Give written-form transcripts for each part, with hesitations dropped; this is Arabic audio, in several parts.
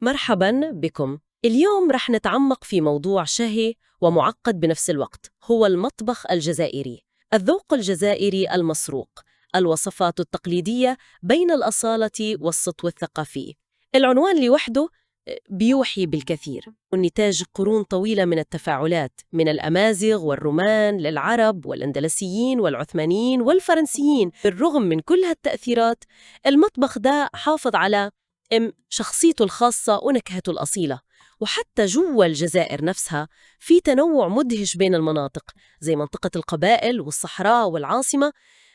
مرحباً بكم. اليوم رح نتعمق في موضوع شهي ومعقد بنفس الوقت، هو المطبخ الجزائري. الذوق الجزائري المسروق، الوصفات التقليدية بين الأصالة والسطو الثقافي. العنوان لوحده بيوحي بالكثير، ونتاج قرون طويلة من التفاعلات، من الأمازيغ والرومان للعرب والأندلسيين والعثمانيين والفرنسيين. بالرغم من كل هالتأثيرات، المطبخ ده حافظ على شخصيته الخاصة ونكهته الأصيلة. وحتى جوا الجزائر نفسها في تنوع مدهش بين المناطق، زي منطقة القبائل والصحراء والعاصمة.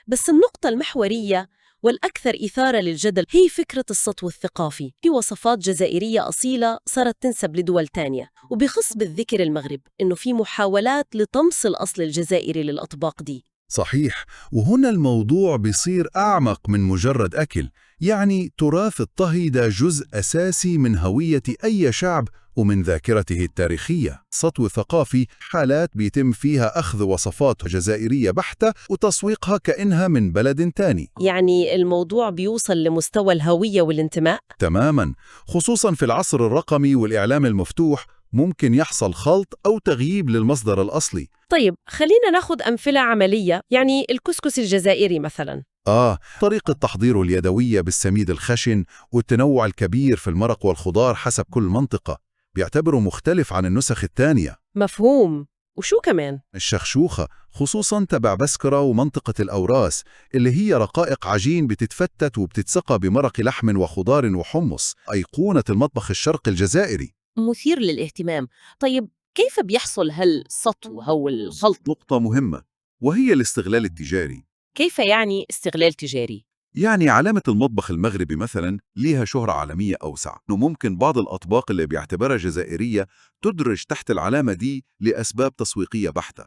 بس النقطة المحورية والأكثر إثارة للجدل هي فكرة السطو الثقافي. في وصفات جزائرية أصيلة صارت تنسب لدول تانية، وبخص بالذكر المغرب إنه في محاولات لطمس الأصل الجزائري للأطباق دي. صحيح، وهنا الموضوع بيصير أعمق من مجرد أكل. يعني تراث الطهي ده جزء أساسي من هوية أي شعب ومن ذاكرته التاريخية. سطو ثقافي حالات بيتم فيها أخذ وصفات جزائرية بحتة وتسويقها كأنها من بلد تاني. يعني الموضوع بيوصل لمستوى الهوية والانتماء؟ تماماً، خصوصاً في العصر الرقمي والإعلام المفتوح ممكن يحصل خلط أو تغييب للمصدر الأصلي. طيب خلينا ناخد أمثلة عملية، يعني الكسكس الجزائري مثلاً. طريقة تحضيره اليدوية بالسميد الخشن والتنوع الكبير في المرق والخضار حسب كل منطقة بيعتبره مختلف عن النسخ التانية. مفهوم. وشو كمان؟ الشخشوخة خصوصاً تبع بسكرة ومنطقة الأوراس، اللي هي رقائق عجين بتتفتت وبتتسقى بمرق لحم وخضار وحمص، أيقونة المطبخ الشرقي الجزائري. مثير للاهتمام. طيب كيف بيحصل هالسطو أو الخلط؟ نقطة مهمة، وهي الاستغلال التجاري. كيف يعني استغلال تجاري؟ يعني علامة المطبخ المغربي مثلا ليها شهرة عالمية أوسع، وممكن بعض الأطباق اللي بيعتبرها جزائرية تدرج تحت العلامة دي لأسباب تسويقية بحتة.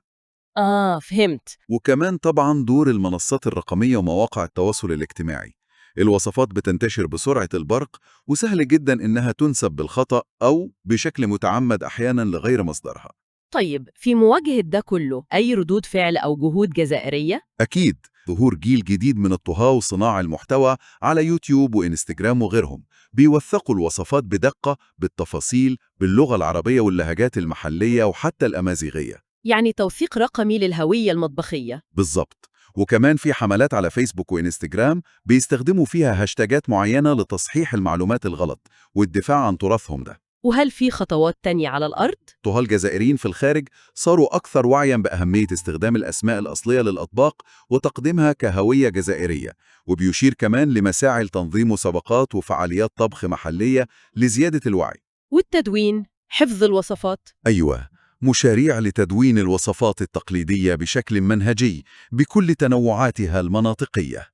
فهمت. وكمان طبعا دور المنصات الرقمية ومواقع التواصل الاجتماعي. الوصفات بتنتشر بسرعة البرق، وسهل جدا إنها تنسب بالخطأ أو بشكل متعمد أحيانا لغير مصدرها. طيب في مواجهة ده كله، أي ردود فعل أو جهود جزائرية؟ أكيد، ظهور جيل جديد من الطهاة وصناع المحتوى على يوتيوب وإنستجرام وغيرهم بيوثقوا الوصفات بدقة بالتفاصيل باللغة العربية واللهجات المحلية وحتى الأمازيغية. يعني توثيق رقمي للهوية المطبخية. بالضبط. وكمان في حملات على فيسبوك وإنستجرام بيستخدموا فيها هاشتاجات معينة لتصحيح المعلومات الغلط والدفاع عن تراثهم ده. وهل في خطوات تانية على الأرض؟ طهاة الجزائريين في الخارج صاروا أكثر وعياً بأهمية استخدام الأسماء الأصلية للأطباق وتقديمها كهوية جزائرية، وبيشير كمان لمساعي لتنظيم مسابقات وفعاليات طبخ محلية لزيادة الوعي. والتدوين، حفظ الوصفات. أيوة، مشاريع لتدوين الوصفات التقليدية بشكل منهجي بكل تنوعاتها المناطقية.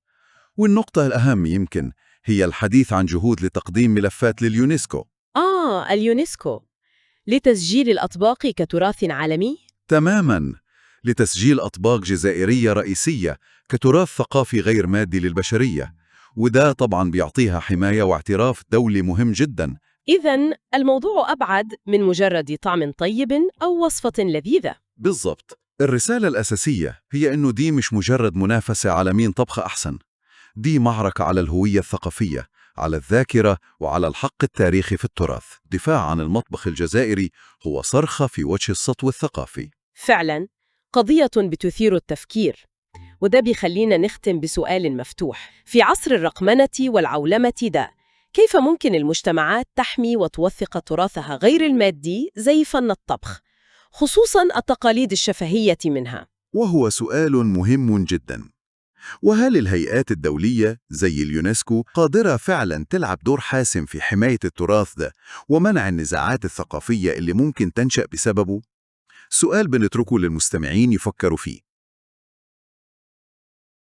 والنقطة الأهم يمكن هي الحديث عن جهود لتقديم ملفات لليونسكو. اليونسكو لتسجيل الأطباق كتراث عالمي؟ تماماً، لتسجيل أطباق جزائرية رئيسية كتراث ثقافي غير مادي للبشرية، وده طبعاً بيعطيها حماية واعتراف دولي مهم جداً. إذن الموضوع أبعد من مجرد طعم طيب أو وصفة لذيذة. بالضبط، الرسالة الأساسية هي إنه دي مش مجرد منافسة على مين طبخ أحسن، دي معركة على الهوية الثقافية، على الذاكرة وعلى الحق التاريخي في التراث. دفاع عن المطبخ الجزائري هو صرخة في وجه السطو الثقافي. فعلا قضية بتثير التفكير. وده بيخلينا نختم بسؤال مفتوح. في عصر الرقمنة والعولمة ده، كيف ممكن المجتمعات تحمي وتوثق تراثها غير المادي زي فن الطبخ، خصوصاً التقاليد الشفهية منها؟ وهو سؤال مهم جدا. وهل الهيئات الدولية زي اليونسكو قادرة فعلا تلعب دور حاسم في حماية التراث ده ومنع النزاعات الثقافية اللي ممكن تنشأ بسببه؟ سؤال بنتركه للمستمعين يفكروا فيه.